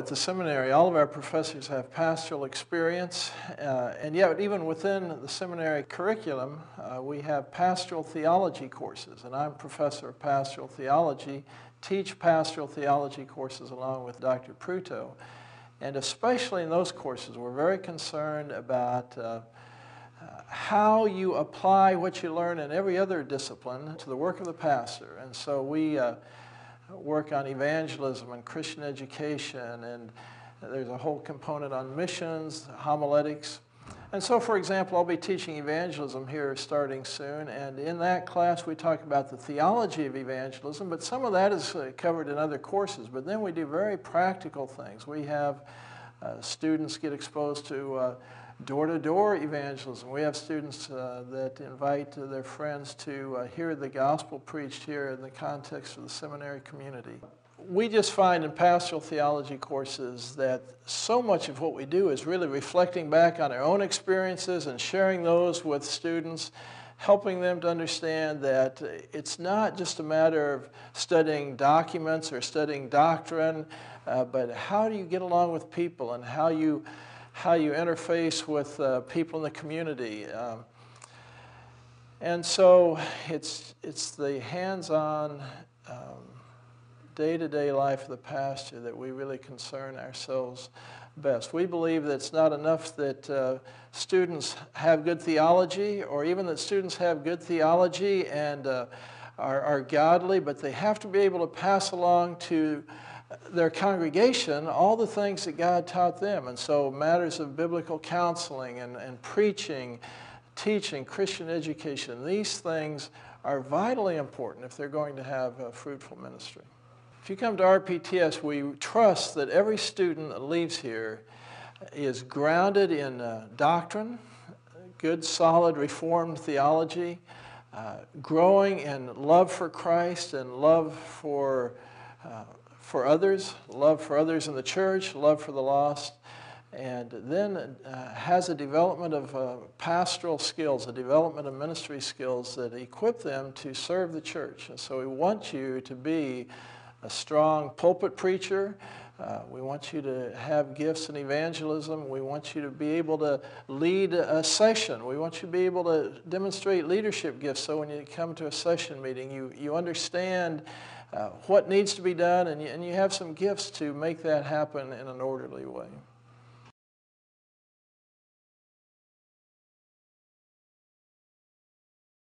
At the seminary, all of our professors have pastoral experience, and yet even within the seminary curriculum, we have pastoral theology courses, and I'm Professor of Pastoral Theology, teach pastoral theology courses along with Dr. Pruto, and especially in those courses, we're very concerned about how you apply what you learn in every other discipline to the work of the pastor. And so we work on evangelism and Christian education, and there's a whole component on missions, homiletics. And so, for example, I'll be teaching evangelism here starting soon, and in that class we talk about the theology of evangelism, but some of that is covered in other courses. But then we do very practical things. We have students get exposed to door-to-door evangelism. We have students that invite their friends to hear the gospel preached here in the context of the seminary community. We just find in pastoral theology courses that so much of what we do is really reflecting back on our own experiences and sharing those with students, helping them to understand that it's not just a matter of studying documents or studying doctrine, but how do you get along with people and how you interface with people in the community. And so it's the hands-on, day-to-day life of the pastor that we really concern ourselves best. We believe that it's not enough that students have good theology, or even that students have good theology and are godly, but they have to be able to pass along to their congregation all the things that God taught them. And so matters of biblical counseling and preaching, teaching, Christian education, these things are vitally important if they're going to have a fruitful ministry. If you come to RPTS, we trust that every student that leaves here is grounded in doctrine, good, solid, Reformed theology, growing in love for Christ and love for others, love for others in the church, love for the lost, and then has a development of pastoral skills, a development of ministry skills that equip them to serve the church. And so we want you to be a strong pulpit preacher. We want you to have gifts in evangelism. We want you to be able to lead a session. We want you to be able to demonstrate leadership gifts so when you come to a session meeting, you understand what needs to be done, and you have some gifts to make that happen in an orderly way.